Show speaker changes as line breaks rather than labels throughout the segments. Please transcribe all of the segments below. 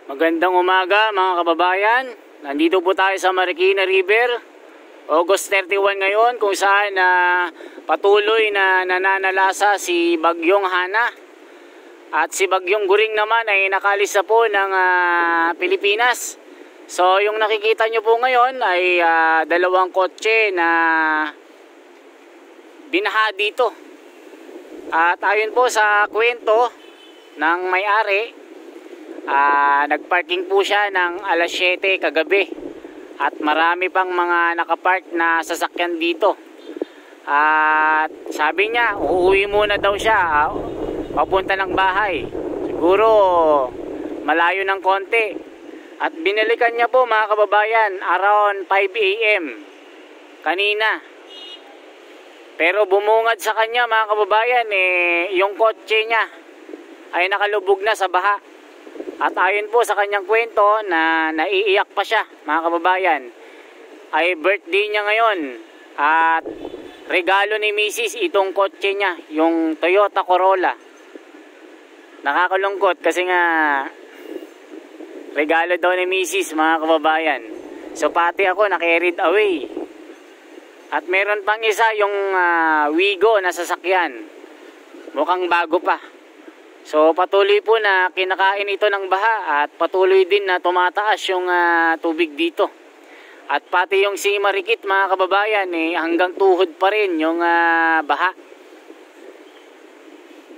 Magandang umaga mga kababayan. Nandito po tayo sa Marikina River. August 31 ngayon kung saan patuloy na nananalasa si Bagyong Hana. At si Bagyong Guring naman ay nakalis na po ng Pilipinas. So yung nakikita nyo po ngayon ay dalawang kotse na binaha dito. At ayon po sa kwento ng may-ari, nagparking po siya ng alas 7 kagabi at marami pang mga nakapark na sasakyan dito. At sabi niya uuwi muna daw siya papunta ng bahay, siguro malayo ng konti. At binalikan niya po mga kababayan around 5 AM kanina. Pero bumungad sa kanya mga kababayan, yung kotse niya ay nakalubog na sa baha. At ayon po sa kanyang kwento na naiiyak pa siya mga kababayan, ay birthday niya ngayon at regalo ni Mrs. itong kotse niya, yung Toyota Corolla. Nakakalungkot kasi nga regalo daw ni Mrs. mga kababayan. So pati ako na-carried away. At meron pang isa yung Wigo na sasakyan, mukhang bago pa. So patuloy po na kinakain ito ng baha at patuloy din na tumataas yung tubig dito. At pati yung si Marikit mga kababayan, hanggang tuhod pa rin yung baha.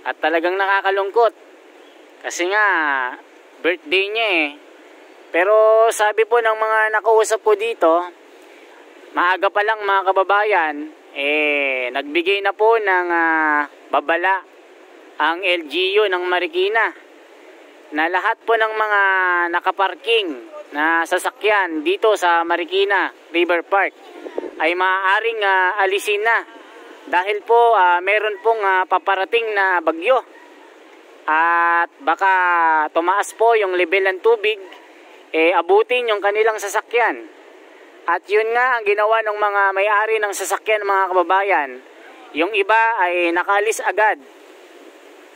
At talagang nakakalungkot kasi nga birthday niya Pero sabi po ng mga nakausap po dito, maaga pa lang mga kababayan, nagbigay na po ng babala ang LGU ng Marikina na lahat po ng mga nakaparking na sasakyan dito sa Marikina River Park ay maaaring alisin na dahil po meron pong paparating na bagyo at baka tumaas po yung level ng tubig, abutin yung kanilang sasakyan. At yun nga ang ginawa ng mga may-ari ng sasakyan mga kababayan. Yung iba ay nakalis agad.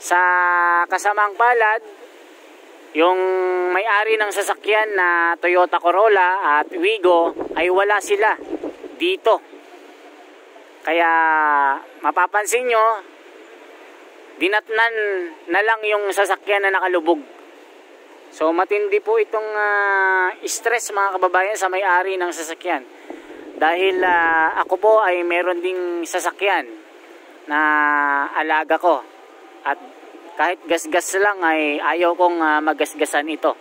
Sa kasamang palad, yung may-ari ng sasakyan na Toyota Corolla at Wigo ay wala sila dito. Kaya mapapansin nyo, dinatnan na lang yung sasakyan na nakalubog. So matindi po itong stress mga kababayan sa may-ari ng sasakyan. Dahil ako po ay meron ding sasakyan na alaga ko. At kahit gasgas lang ay ayaw kong magasgasan ito.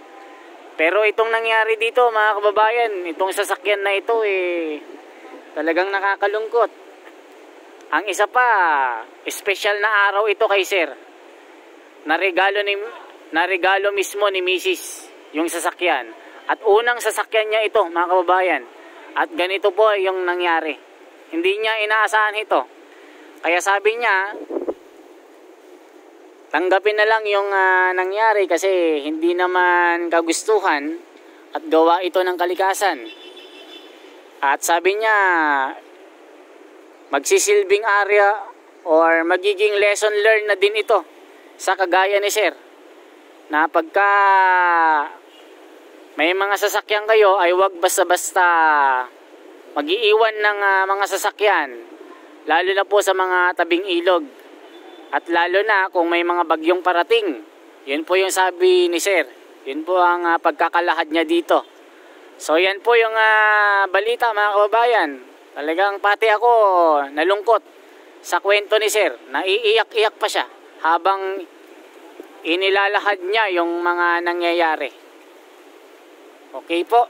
Pero itong nangyari dito mga kababayan, itong sasakyan na ito talagang nakakalungkot. Ang isa pa, special na araw ito kay sir. Naregalo mismo ni Mrs. yung sasakyan. At unang sasakyan niya ito mga kababayan. At ganito po yung nangyari. Hindi niya inaasahan ito. Kaya sabi niya, tanggapin na lang yung nangyari kasi hindi naman kagustuhan at gawa ito ng kalikasan. At sabi niya, magsisilbing area or magiging lesson learned na din ito sa kagaya ni sir. Na pagka may mga sasakyan kayo ay wag basta-basta mag-iiwan ng mga sasakyan, lalo na po sa mga tabing ilog. At lalo na kung may mga bagyong parating. Yun po yung sabi ni sir. Yun po ang pagkakalahad niya dito. So yan po yung balita mga kababayan. Talagang pati ako nalungkot sa kwento ni sir. Naiiyak-iyak pa siya habang inilalahad niya yung mga nangyayari. Okay po.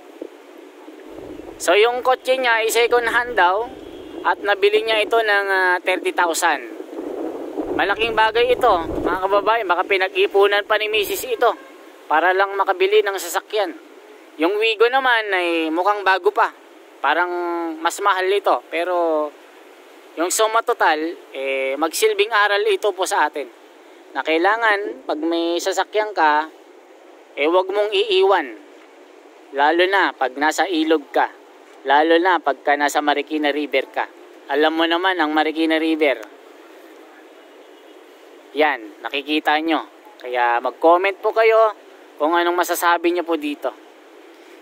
So yung kotse niya ay second hand daw at nabili niya ito ng 30,000. Malaking bagay ito mga kababayan, baka pinag-ipunan pa ni Mrs. ito para lang makabili ng sasakyan. Yung Wigo naman ay mukhang bago pa, parang mas mahal ito. Pero yung suma total, magsilbing aral ito po sa atin na kailangan pag may sasakyan ka, wag mong iiwan. Lalo na pag nasa ilog ka, lalo na pagka nasa Marikina River ka. Alam mo naman ang Marikina River, yan, nakikita nyo. Kaya mag-comment po kayo kung anong masasabi niyo po dito.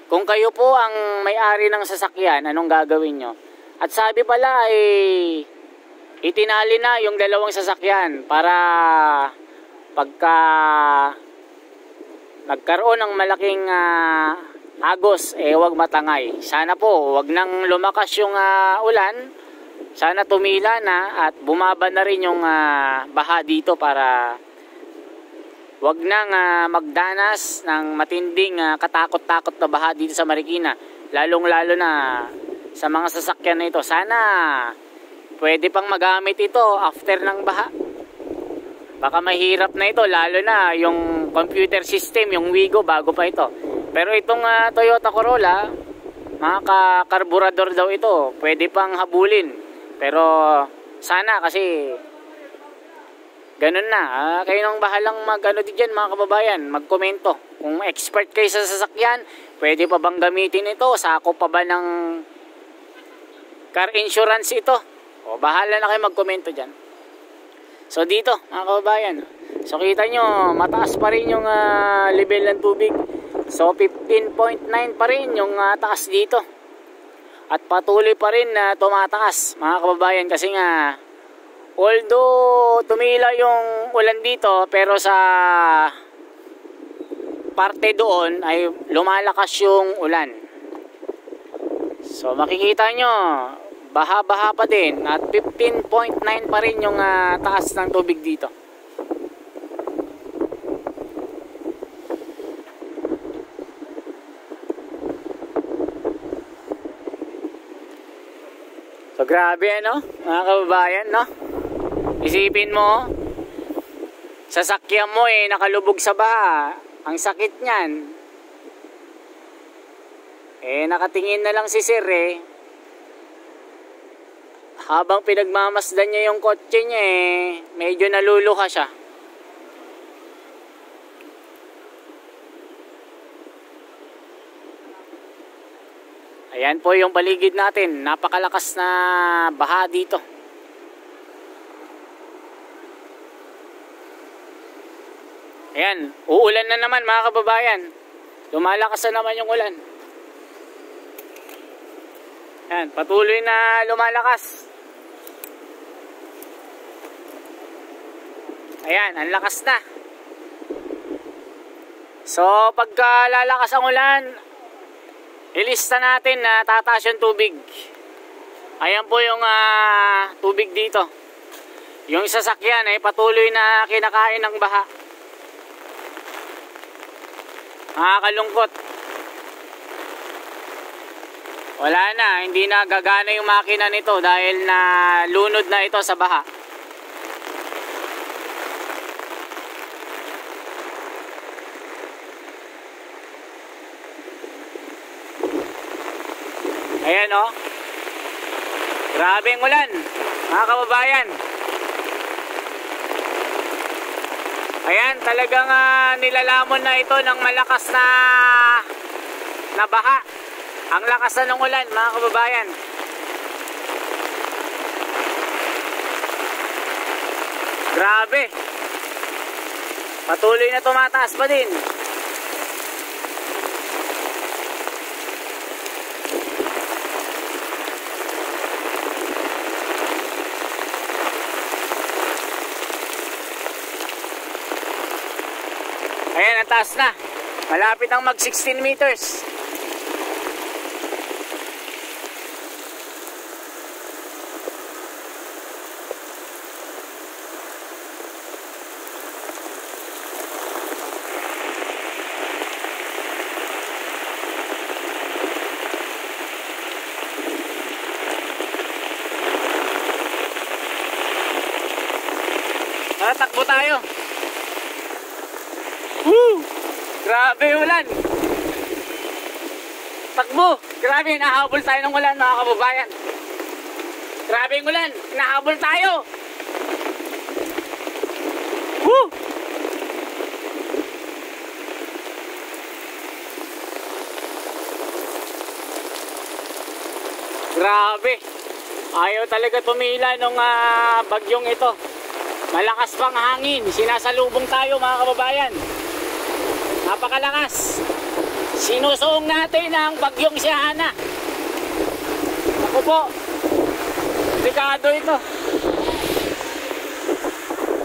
Kung kayo po ang may-ari ng sasakyan, anong gagawin nyo? At sabi pala ay itinali na yung dalawang sasakyan para pagka nagkaroon ng malaking agos, wag matangay. Sana po wag nang lumakas yung ulan. Sana tumila na at bumaba na rin yung baha dito para wag nang magdanas ng matinding katakot-takot na baha dito sa Marikina. Lalong-lalo na sa mga sasakyan na ito. Sana pwede pang magamit ito after ng baha. Baka mahirap na ito, lalo na yung computer system, yung Wigo, bago pa ito. Pero itong Toyota Corolla, mga karburador daw ito, pwede pang habulin. Pero sana kasi ganun na. Kayo nang bahalang mag-ano din dyan, mga kababayan, magkomento. Kung expert kayo sa sasakyan, pwede pa bang gamitin ito? Sako pa ba ng car insurance ito? O bahala na kayo magkomento dyan. So dito, mga kababayan, so kita nyo, mataas pa rin yung level ng tubig. So 15.9 pa rin yung taas dito. At patuloy pa rin na tumataas, mga kababayan, kasi nga although tumila yung ulan dito, pero sa parte doon ay lumalakas yung ulan. So makikita nyo, baha-baha pa din at 15.9 pa rin yung taas ng tubig dito. So grabe ano, mga kababayan, no? Isipin mo, sasakyan mo nakalubog sa baha. Ang sakit niyan. Nakatingin na lang si sir habang pinagmamasdan niya yung kotse niya medyo naluluha siya. Ayan po yung paligid natin. Napakalakas na baha dito. Ayan, uulan na naman mga kababayan. Lumalakas na naman yung ulan. Ayan, patuloy na lumalakas. Ayan, ang lakas na. So, pagka lalakas ang ulan, ilista natin na tataas yung tubig. Ayan po yung tubig dito. Yung sasakyan ay patuloy na kinakain ng baha. Nakakalungkot. Wala na, hindi na gagana yung makina nito dahil na lunod na ito sa baha. Ayan o. Grabe ang ulan, mga kababayan. Ayan, talagang nilalamon na ito ng malakas na baha. Ang lakas na ng ulan, mga kababayan. Grabe. Patuloy na tumataas pa din. Ayan, ang taas na. Malapit ang mag 16 meters. Takbo tayo. Woo! Grabe ulan. Takbo. Grabe, nahabol tayo ng ulan, mga kababayan. Grabe yung ulan. Nahabol tayo. Woo! Grabe. Ayaw talaga tumila nung bagyong ito. Malakas pang hangin. Sinasalubong tayo, mga kababayan. Napakalakas. Sinusuong natin ang bagyong Siana. Ako po, delikado ito.